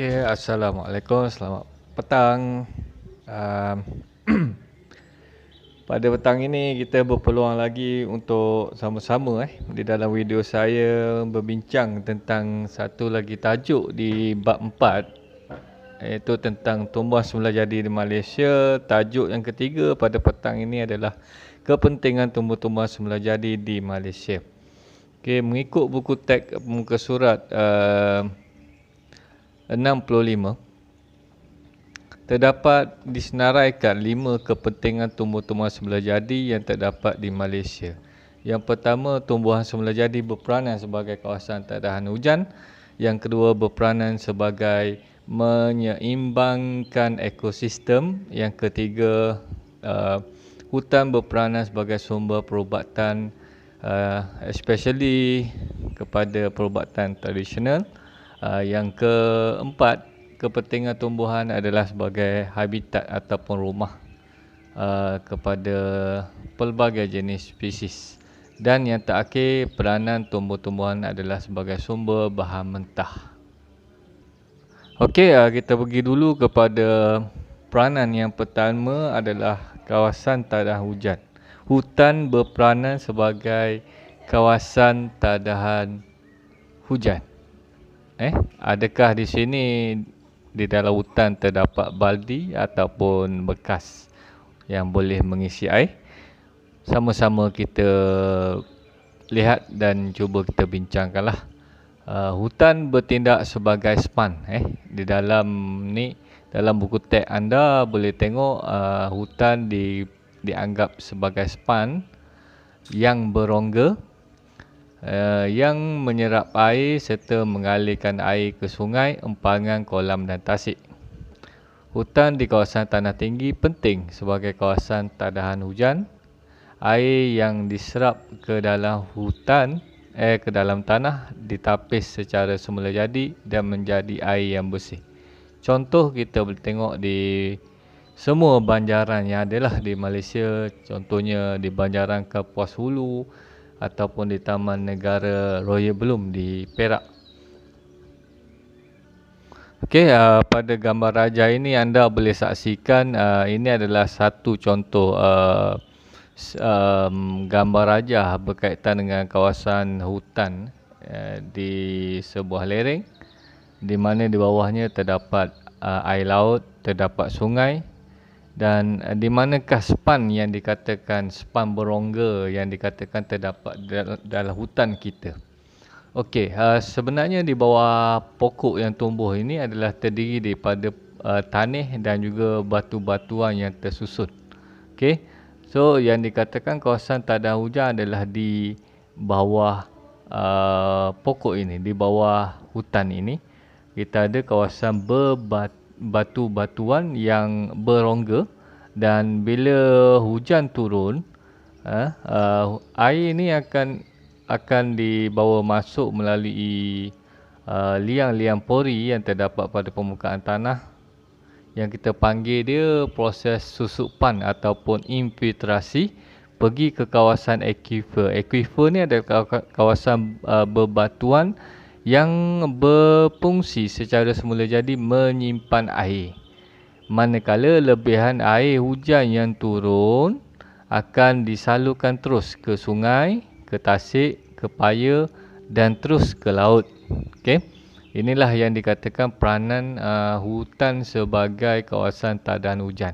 Okey, Assalamualaikum, selamat petang. Um, Pada petang ini kita berpeluang lagi untuk sama-sama di dalam video saya berbincang tentang satu lagi tajuk di bab 4, iaitu tentang tumbuhan semula jadi di Malaysia. Tajuk yang ketiga pada petang ini adalah kepentingan tumbuh-tumbuhan semula jadi di Malaysia. Okey, mengikut buku teks muka surat 65, terdapat disenaraikan 5 kepentingan tumbuh-tumbuhan semula jadi yang terdapat di Malaysia. Yang pertama, tumbuhan semula jadi berperanan sebagai kawasan tahan hujan. Yang kedua, berperanan sebagai menyeimbangkan ekosistem. Yang ketiga, hutan berperanan sebagai sumber perubatan, especially kepada perubatan tradisional. Yang keempat, kepentingan tumbuhan adalah sebagai habitat ataupun rumah kepada pelbagai jenis spesies. Dan yang terakhir, peranan tumbuh-tumbuhan adalah sebagai sumber bahan mentah. Okey, kita pergi dulu kepada peranan yang pertama adalah kawasan tahan hujan. Hutan berperanan sebagai kawasan tahan hujan. Adakah di sini di dalam hutan terdapat baldi ataupun bekas yang boleh mengisi air? Sama-sama kita lihat dan cuba kita bincangkanlah. Hutan bertindak sebagai span. Di dalam ni, dalam buku teks anda boleh tengok hutan dianggap sebagai span yang berongga, yang menyerap air serta mengalirkan air ke sungai, empangan, kolam dan tasik. Hutan di kawasan tanah tinggi penting sebagai kawasan tahan hujan. Air yang diserap ke dalam hutan, ke dalam tanah ditapis secara semula jadi dan menjadi air yang bersih. Contoh kita boleh tengok di semua banjaran yang adalah di Malaysia, contohnya di banjaran Kapuas Hulu ataupun di Taman Negara Royal Bloom di Perak. Okey, pada gambar raja ini anda boleh saksikan ini adalah satu contoh gambar raja berkaitan dengan kawasan hutan di sebuah lereng, di mana di bawahnya terdapat air laut, terdapat sungai. Dan di manakah span yang dikatakan span berongga yang dikatakan terdapat dalam hutan kita? Okey, sebenarnya di bawah pokok yang tumbuh ini adalah terdiri daripada tanah dan juga batu-batuan yang tersusun. Okey, so yang dikatakan kawasan tahan hujan adalah di bawah pokok ini, di bawah hutan ini. Kita ada kawasan batu-batuan yang berongga, dan bila hujan turun, air ini akan dibawa masuk melalui liang-liang pori yang terdapat pada permukaan tanah, yang kita panggil dia proses susupan ataupun infiltrasi, pergi ke kawasan aquifer. Aquifer ni adalah kawasan berbatuan yang berfungsi secara semula jadi menyimpan air. Manakala lebihan air hujan yang turun akan disalurkan terus ke sungai, ke tasik, ke paya dan terus ke laut. Okey. Inilah yang dikatakan peranan hutan sebagai kawasan tahan hujan.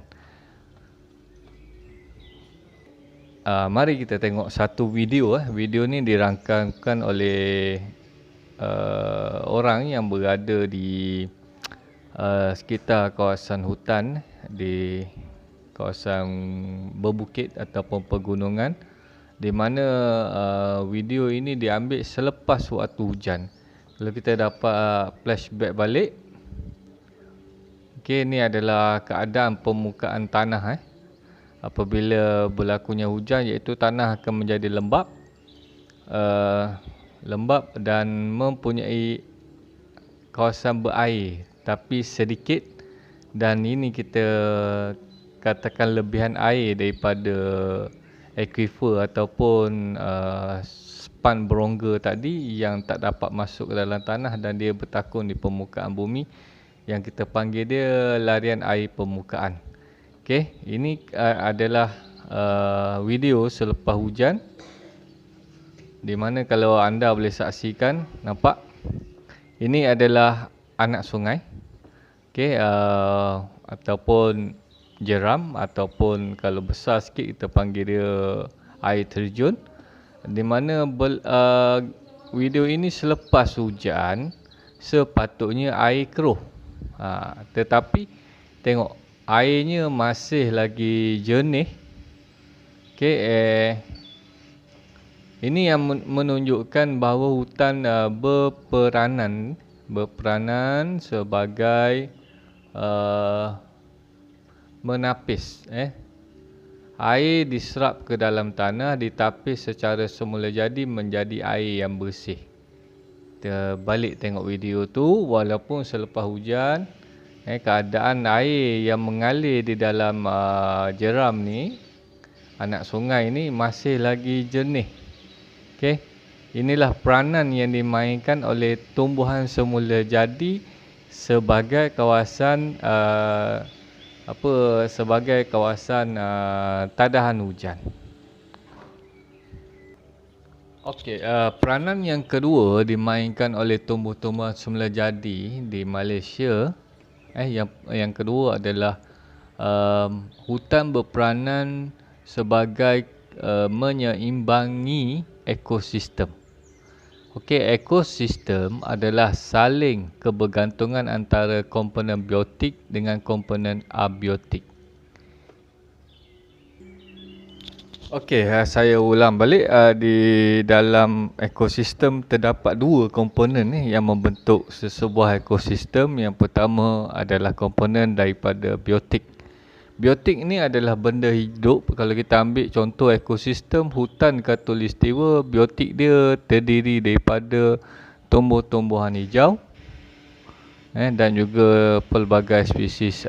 Mari kita tengok satu video. Video ni dirangkamkan oleh orang yang berada di sekitar kawasan hutan, di kawasan berbukit ataupun pegunungan, di mana video ini diambil selepas waktu hujan. Kalau kita dapat flashback balik, okey, ini adalah keadaan permukaan tanah apabila berlakunya hujan, iaitu tanah akan menjadi lembap dan mempunyai kawasan berair tapi sedikit, dan ini kita katakan lebihan air daripada aquifer ataupun span berongga tadi yang tak dapat masuk ke dalam tanah dan dia bertakun di permukaan bumi. yang kita panggil dia larian air permukaan. Okey, ini adalah video selepas hujan, di mana kalau anda boleh saksikan, nampak ini adalah anak sungai, okey, ataupun jeram, ataupun kalau besar sikit kita panggil dia air terjun, di mana video ini selepas hujan, sepatutnya air keruh. Tetapi tengok airnya masih lagi jernih. Okey, ini yang menunjukkan bahawa hutan berperanan sebagai menapis. Air diserap ke dalam tanah, ditapis secara semula jadi menjadi air yang bersih. Kita balik tengok video tu, walaupun selepas hujan, keadaan air yang mengalir di dalam jeram ni, anak sungai ni masih lagi jernih. Okey, inilah peranan yang dimainkan oleh tumbuhan semula jadi sebagai kawasan tadahan hujan. Okey, peranan yang kedua dimainkan oleh tumbuh-tumbuhan semula jadi di Malaysia, yang kedua adalah hutan berperanan sebagai menyeimbangi ekosistem. Okey, ekosistem adalah saling kebergantungan antara komponen biotik dengan komponen abiotik. Okey, saya ulang balik. Di dalam ekosistem terdapat dua komponen yang membentuk sebuah ekosistem. Yang pertama adalah komponen daripada biotik. Biotik ni adalah benda hidup. Kalau kita ambil contoh ekosistem hutan khatulistiwa, biotik dia terdiri daripada tumbuh-tumbuhan hijau dan juga pelbagai spesies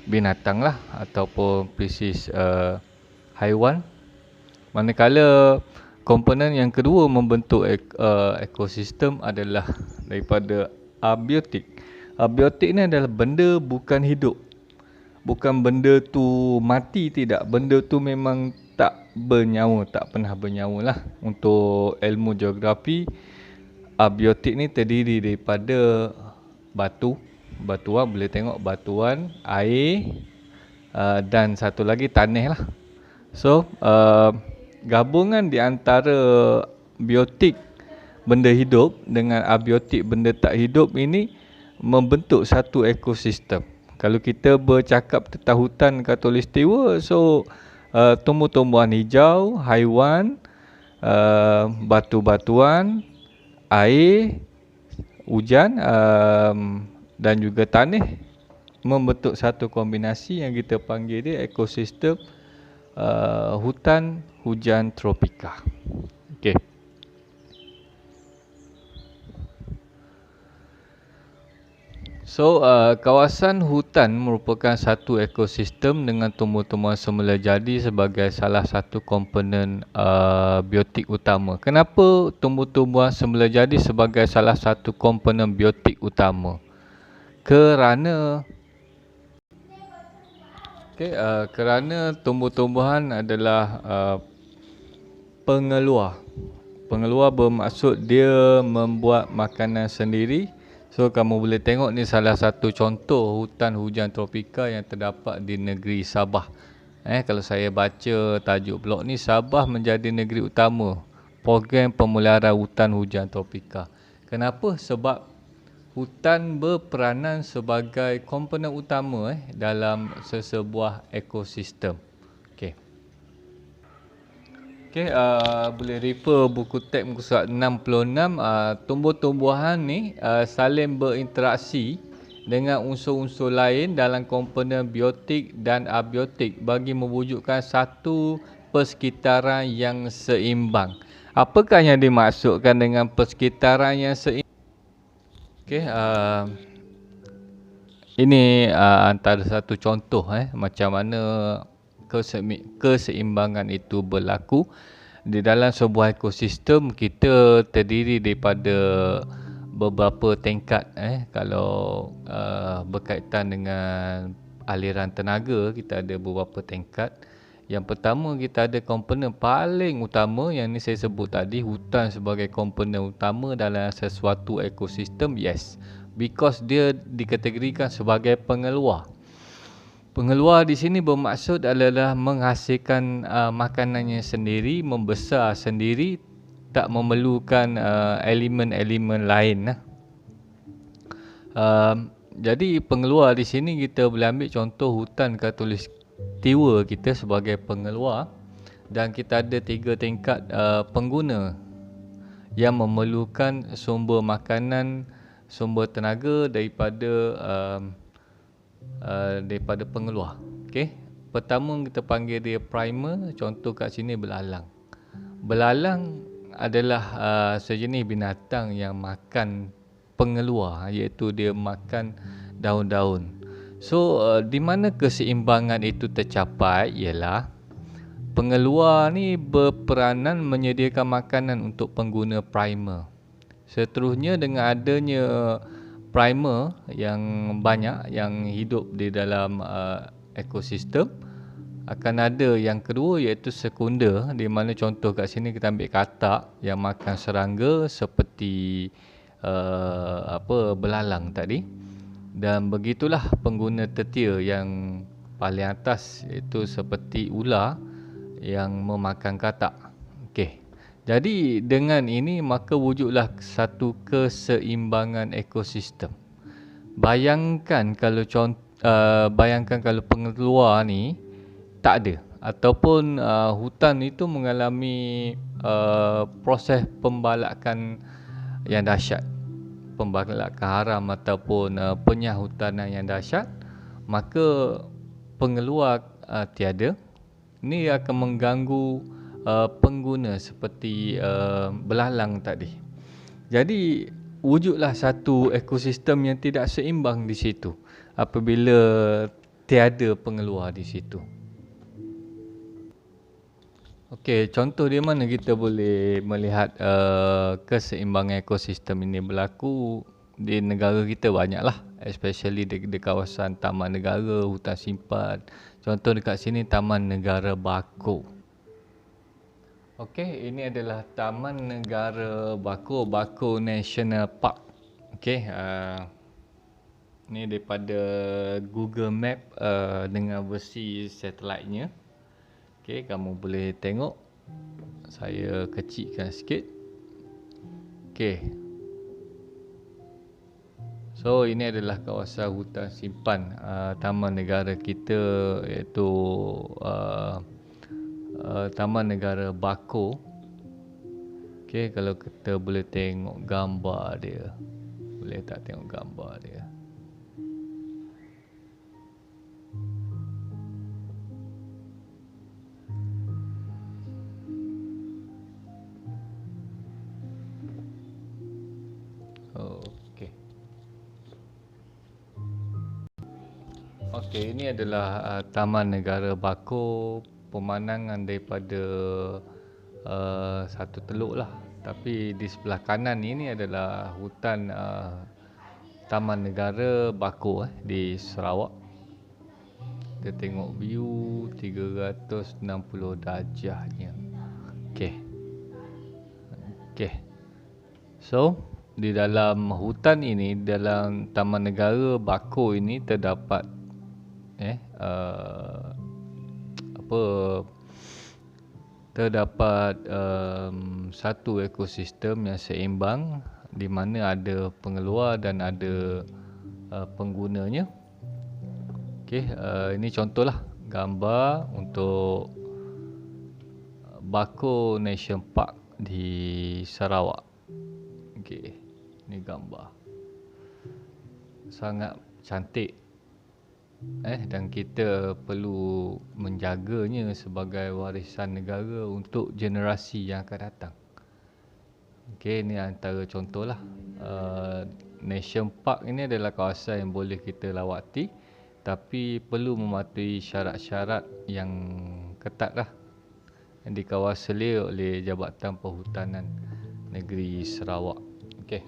binatang lah, ataupun spesies haiwan. Manakala komponen yang kedua membentuk ekosistem adalah daripada abiotik. Abiotik ni adalah benda bukan hidup. Bukan benda tu mati, tidak. Benda tu memang tak bernyawa, tak pernah bernyawa lah. Untuk ilmu geografi, abiotik ni terdiri daripada batuan, boleh tengok batuan, air dan satu lagi tanah lah. So, gabungan di antara biotik benda hidup dengan abiotik benda tak hidup ini membentuk satu ekosistem. Kalau kita bercakap tentang hutan khatulistiwa, so tumbuh-tumbuhan hijau, haiwan, batu-batuan, air, hujan dan juga tanah membentuk satu kombinasi yang kita panggil dia ekosistem hutan hujan tropika. Okey. So, kawasan hutan merupakan satu ekosistem dengan tumbuh-tumbuhan semula jadi sebagai salah satu komponen biotik utama. Kenapa tumbuh-tumbuhan semula jadi sebagai salah satu komponen biotik utama? Kerana tumbuh-tumbuhan adalah pengeluar. Pengeluar bermaksud dia membuat makanan sendiri. So, kamu boleh tengok ni salah satu contoh hutan hujan tropika yang terdapat di negeri Sabah. Kalau saya baca tajuk blog ni, Sabah menjadi negeri utama program pemeliharaan hutan hujan tropika. Kenapa? Sebab hutan berperanan sebagai komponen utama dalam sesebuah ekosistem. Okey, boleh refer buku teks muka surat 66. Tumbuh-tumbuhan ni saling berinteraksi dengan unsur-unsur lain dalam komponen biotik dan abiotik bagi mewujudkan satu persekitaran yang seimbang. Apakah yang dimaksudkan dengan persekitaran yang seimbang? Okey, ini antara satu contoh macam mana keseimbangan itu berlaku. Di dalam sebuah ekosistem kita terdiri daripada beberapa tingkat kalau berkaitan dengan aliran tenaga, kita ada beberapa tingkat. Yang pertama, kita ada komponen paling utama yang ni saya sebut tadi, hutan sebagai komponen utama dalam sesuatu ekosistem. Yes, because dia dikategorikan sebagai pengeluar. Pengeluar di sini bermaksud adalah menghasilkan makanannya sendiri, membesar sendiri, tak memerlukan elemen-elemen lain. Jadi pengeluar di sini kita boleh ambil contoh hutan khatulistiwa kita sebagai pengeluar, dan kita ada 3 tingkat pengguna yang memerlukan sumber makanan, sumber tenaga daripada pengeluar. Okey. Pertama kita panggil dia primer, contoh kat sini belalang. Belalang adalah sejenis binatang yang makan pengeluar, iaitu dia makan daun-daun. So di mana keseimbangan itu tercapai ialah pengeluar ni berperanan menyediakan makanan untuk pengguna primer. Seterusnya, dengan adanya primer yang banyak yang hidup di dalam ekosistem, akan ada yang kedua iaitu sekunder, di mana contoh kat sini kita ambil katak yang makan serangga seperti belalang tadi, dan begitulah pengguna tertier yang paling atas iaitu seperti ular yang memakan katak. Okey. Jadi dengan ini maka wujudlah satu keseimbangan ekosistem. Bayangkan kalau pengeluar ni tak ada, ataupun hutan itu mengalami proses pembalakan yang dahsyat, pembalakan haram ataupun penyahutanan yang dahsyat, maka pengeluar tiada. Ini akan mengganggu pengguna seperti belalang tadi. Jadi wujudlah satu ekosistem yang tidak seimbang di situ apabila tiada pengeluar di situ. Okey, contoh di mana kita boleh melihat keseimbangan ekosistem ini berlaku di negara kita banyaklah, especially di kawasan taman negara, hutan simpan. Contoh dekat sini Taman Negara Bako. Okey, ini adalah Taman Negara Bako, Bako National Park. Okey, ni daripada Google Map dengan versi satelitnya. Okey, kamu boleh tengok. Saya kecilkan sikit. Okey. So ini adalah kawasan hutan simpan taman negara kita, iaitu Taman Negara Bako. Okey, kalau kita boleh tengok gambar dia. Boleh tak tengok gambar dia? Okey, ini adalah Taman Negara Bako. Pemandangan daripada satu teluk lah. Tapi di sebelah kanan ini adalah hutan Taman Negara Bako di Sarawak. Kita tengok view 360 darjahnya. Okey. So, di dalam hutan ini, dalam Taman Negara Bako ini terdapat satu ekosistem yang seimbang, di mana ada pengeluar dan ada penggunanya. Okey, ini contohlah gambar untuk Bako National Park di Sarawak. Okey, ini gambar. Sangat cantik. Dan kita perlu menjaganya sebagai warisan negara untuk generasi yang akan datang. Okey, ini antara contohlah. Nation Park ini adalah kawasan yang boleh kita lawati, tapi perlu mematuhi syarat-syarat yang ketat lah, yang dikawal selia oleh Jabatan Perhutanan Negeri Sarawak. Okey.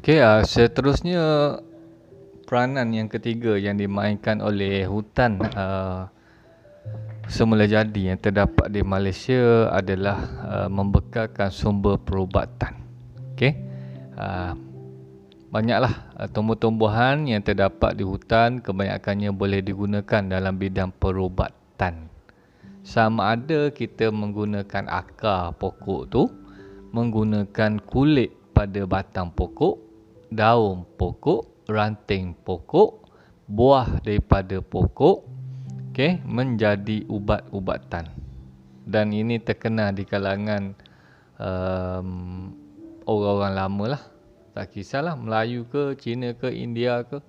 Okey, seterusnya peranan yang ketiga yang dimainkan oleh hutan semula jadi yang terdapat di Malaysia adalah membekalkan sumber perubatan. Okey. Banyaklah tumbuh-tumbuhan yang terdapat di hutan kebanyakannya boleh digunakan dalam bidang perubatan. Sama ada kita menggunakan akar pokok tu, menggunakan kulit pada batang pokok, daun pokok, ranting pokok, buah daripada pokok, okey, menjadi ubat-ubatan. Dan ini terkenal di kalangan orang-orang lama lah. Tak kisahlah Melayu ke, Cina ke, India ke,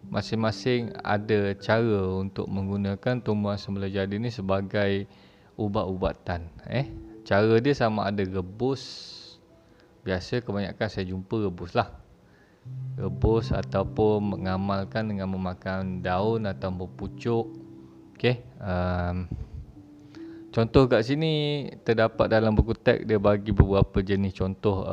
masing-masing ada cara untuk menggunakan tumbuhan semula jadi ni sebagai ubat-ubatan. Cara dia sama ada rebus. Biasa kebanyakan saya jumpa rebus lah. Rebus ataupun mengamalkan dengan memakan daun atau berpucuk. Okey. Contoh kat sini terdapat dalam buku teks, dia bagi beberapa jenis contoh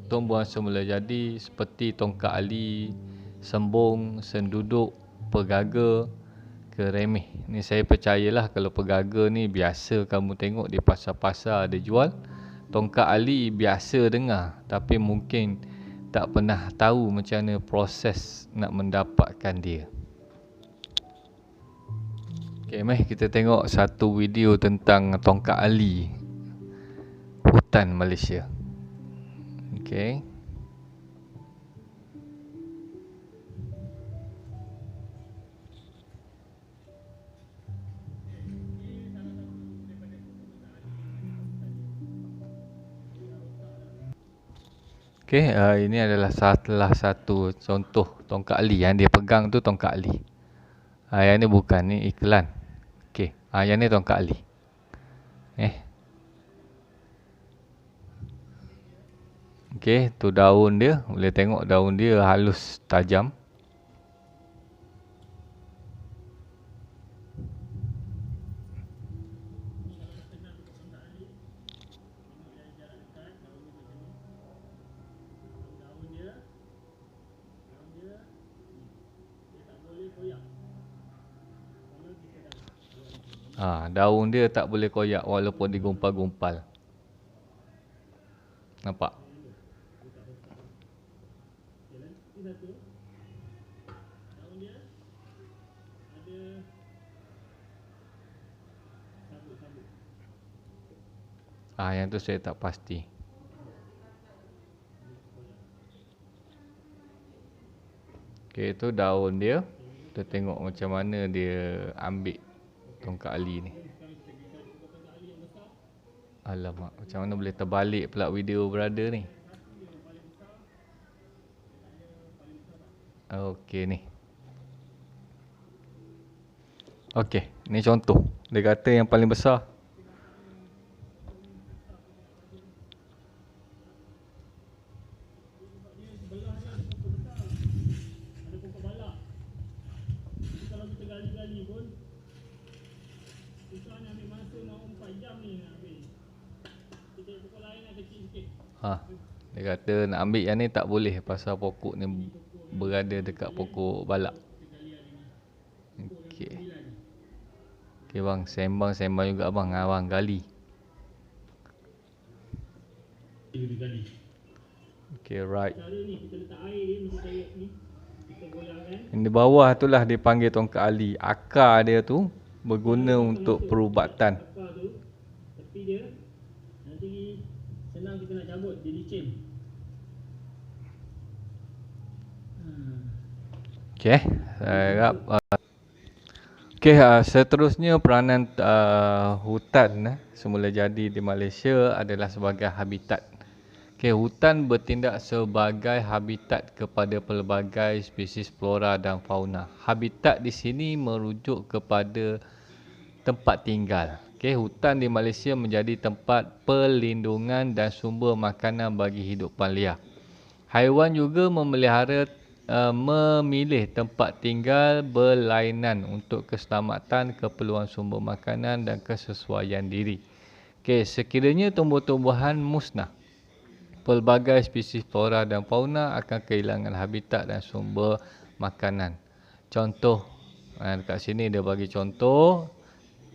tumbuhan semula jadi seperti tongkat ali, sembung, senduduk, pegaga, keremeh. Ni saya percayalah kalau pegaga ni biasa kamu tengok di pasar-pasar ada jual. Tongkat ali biasa dengar tapi mungkin tak pernah tahu macam mana proses nak mendapatkan dia. Okey, mari kita tengok satu video tentang tongkat ali hutan Malaysia. Okey. Okey, ini adalah salah satu contoh tongkat ali yang dia pegang tu tongkat ali. Yang ni bukan, ni iklan. Okey, yang ni tongkat ali. Okey, tu daun dia, boleh tengok daun dia halus, tajam. Daun dia tak boleh koyak walaupun digumpal-gumpal. Nampak? Yang tu saya tak pasti. Okey, tu daun dia. Kita tengok macam mana dia ambil tongkat ali ni. Alamak, macam mana boleh terbalik pula video brother ni. Okey ni. Okey, ni contoh. Dia kata yang paling besar. Dia kata nak ambil yang ni tak boleh pasal pokok ni berada dekat pokok balak. Okey. Okey bang, sembang juga bang, abang gali. Okey, right. Yang di bawah tu lah dipanggil tongkat ali. Akar dia tu berguna untuk perubatan. Tepi dia nanti senang kita nak cabut, dia licin. Okey, saya harap okey, seterusnya peranan hutan semula jadi di Malaysia adalah sebagai habitat. Okey, hutan bertindak sebagai habitat kepada pelbagai spesies flora dan fauna. Habitat di sini merujuk kepada tempat tinggal. Okey, hutan di Malaysia menjadi tempat perlindungan dan sumber makanan bagi hidupan liar. Haiwan juga memilih tempat tinggal berlainan untuk keselamatan, keperluan sumber makanan dan kesesuaian diri. Okey, sekiranya tumbuh-tumbuhan musnah, pelbagai spesies flora dan fauna akan kehilangan habitat dan sumber makanan. Contoh, dekat sini dia bagi contoh,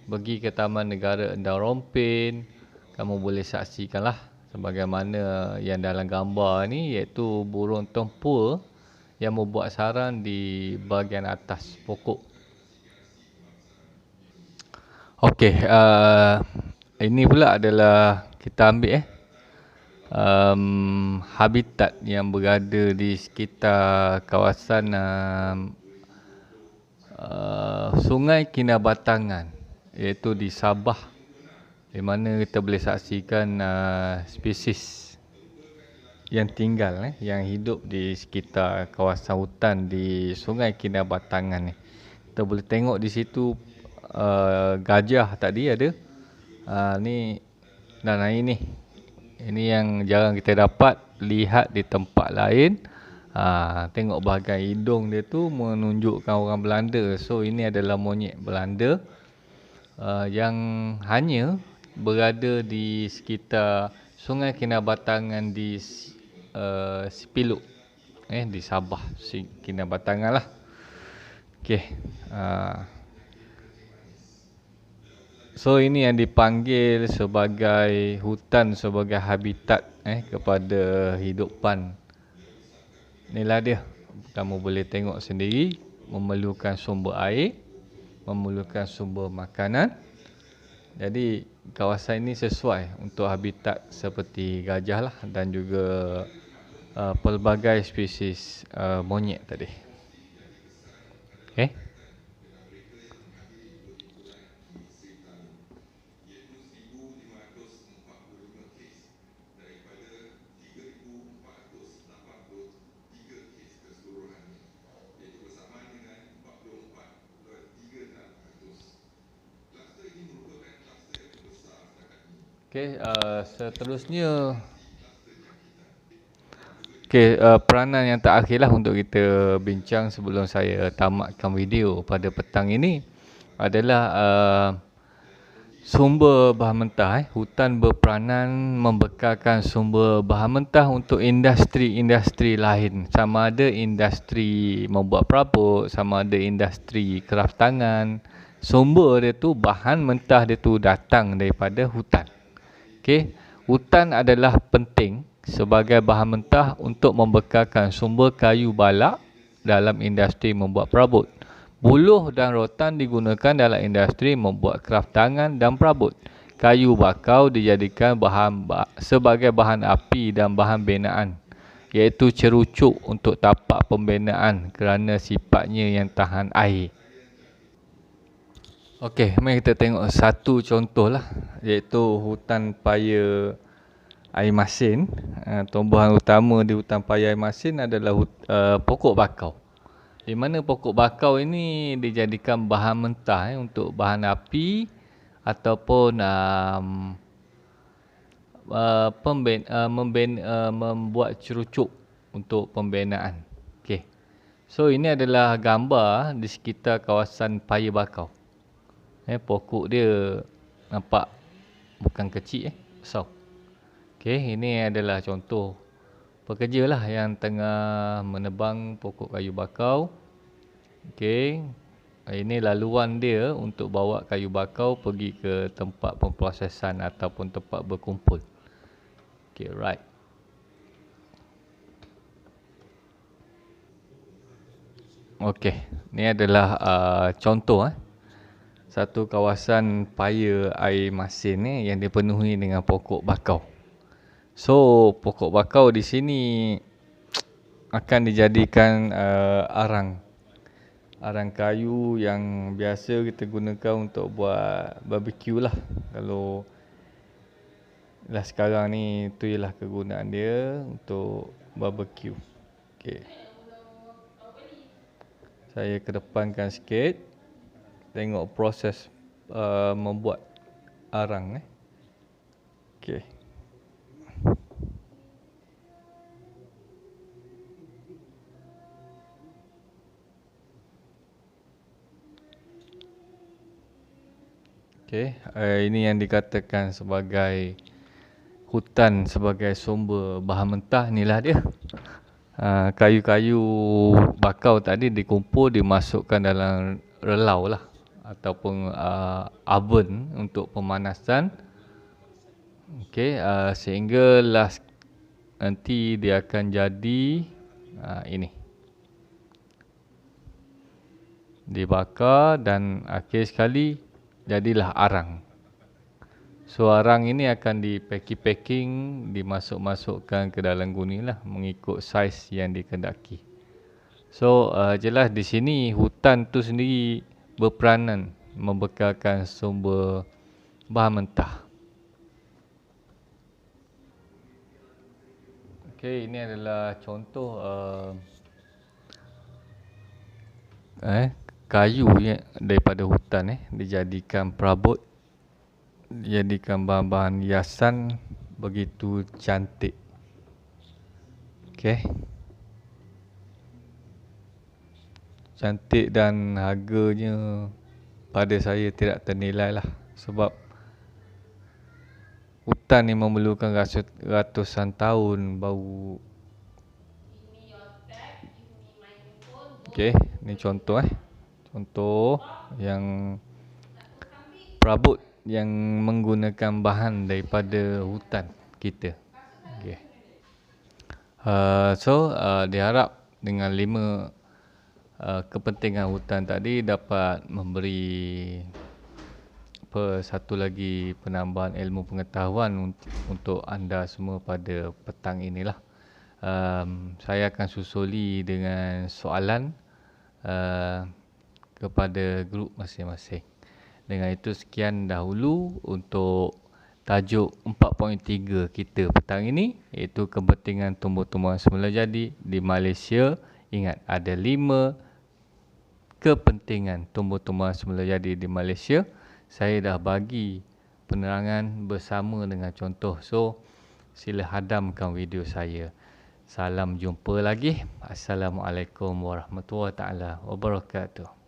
pergi ke Taman Negara Endau Rompin, kamu boleh saksikanlah sebagaimana yang dalam gambar ni, iaitu burung tempur yang membuat sarang di bahagian atas pokok. Okey, ini pula adalah kita ambil habitat yang berada di sekitar kawasan Sungai Kinabatangan, iaitu di Sabah, di mana kita boleh saksikan spesies yang tinggal yang hidup di sekitar kawasan hutan di Sungai Kinabatangan ni. Kita boleh tengok di situ gajah tadi ada. Ni dan ini yang jarang kita dapat lihat di tempat lain. Tengok bahagian hidung dia tu menunjukkan orang Belanda. So ini adalah monyet Belanda yang hanya berada di sekitar Sungai Kinabatangan di Sipiluk, di Sabah, Kinabatangan lah. Okey. So ini yang dipanggil sebagai hutan sebagai habitat kepada hidupan. Inilah dia. Kamu boleh tengok sendiri, memerlukan sumber air, memerlukan sumber makanan. Jadi kawasan ini sesuai untuk habitat seperti gajah lah dan juga pelbagai spesies monyet tadi. Okay. Okey, seterusnya peranan yang terakhirlah untuk kita bincang sebelum saya tamatkan video pada petang ini adalah sumber bahan mentah. Hutan berperanan membekalkan sumber bahan mentah untuk industri-industri lain. Sama ada industri membuat perabot, sama ada industri kraftangan. Sumber dia tu, bahan mentah dia tu datang daripada hutan. Okey, hutan adalah penting sebagai bahan mentah untuk membekalkan sumber kayu balak dalam industri membuat perabot. Buluh dan rotan digunakan dalam industri membuat kraftangan dan perabot. Kayu bakau dijadikan sebagai bahan api dan bahan binaan, iaitu cerucuk untuk tapak pembinaan kerana sifatnya yang tahan air. Okey, mari kita tengok satu contoh lah, iaitu hutan paya air masin. Tumbuhan utama di hutan paya air masin adalah pokok bakau. Di mana pokok bakau ini dijadikan bahan mentah untuk bahan api ataupun membuat cerucuk untuk pembinaan. Okey. So ini adalah gambar di sekitar kawasan paya bakau. Pokok dia nampak bukan kecil, besar. Okey, ini adalah contoh pekerja lah yang tengah menebang pokok kayu bakau. Okey, ini laluan dia untuk bawa kayu bakau pergi ke tempat pemprosesan ataupun tempat berkumpul. Okey, right. Okey, ini adalah contoh satu kawasan paya air masin yang dipenuhi dengan pokok bakau. So, pokok bakau di sini akan dijadikan arang kayu yang biasa kita gunakan untuk buat barbecue lah. Kalau sekarang ni, tu ialah kegunaan dia untuk barbecue. Okey. Saya kedepankan sikit. Tengok proses membuat arang. Okey. Okey, ini yang dikatakan sebagai hutan sebagai sumber bahan mentah, inilah dia. Kayu-kayu bakau tadi dikumpul, dimasukkan dalam relau lah, ataupun oven untuk pemanasan. Okey, sehingga last nanti dia akan jadi ini. Dibakar dan akhir sekali jadilah arang. So arang ini akan dipacking, dimasukkan ke dalam guni lah, mengikut saiz yang dikehendaki. So jelas di sini hutan tu sendiri berperanan membekalkan sumber bahan mentah. Okey, ini adalah contoh kayu daripada hutan dijadikan perabot, dijadikan bahan-bahan hiasan begitu cantik. Okey. Cantik dan harganya pada saya tidak ternilai lah, sebab hutan ni memerlukan ratusan tahun baru. Okey, ni contoh contoh yang perabot yang menggunakan bahan daripada hutan kita. Okay. Diharap dengan 5 kepentingan hutan tadi dapat memberi satu lagi penambahan ilmu pengetahuan untuk anda semua pada petang inilah. Saya akan susuli dengan soalan kepada grup masing-masing. Dengan itu sekian dahulu untuk tajuk 4.3 kita petang ini, iaitu kepentingan tumbuh-tumbuhan semula jadi di Malaysia. Ingat, ada 5 kepentingan tumbuh-tumbuhan semula jadi di Malaysia. Saya dah bagi penerangan bersama dengan contoh. So, sila hadamkan video saya. Salam jumpa lagi. Assalamualaikum warahmatullahi wabarakatuh.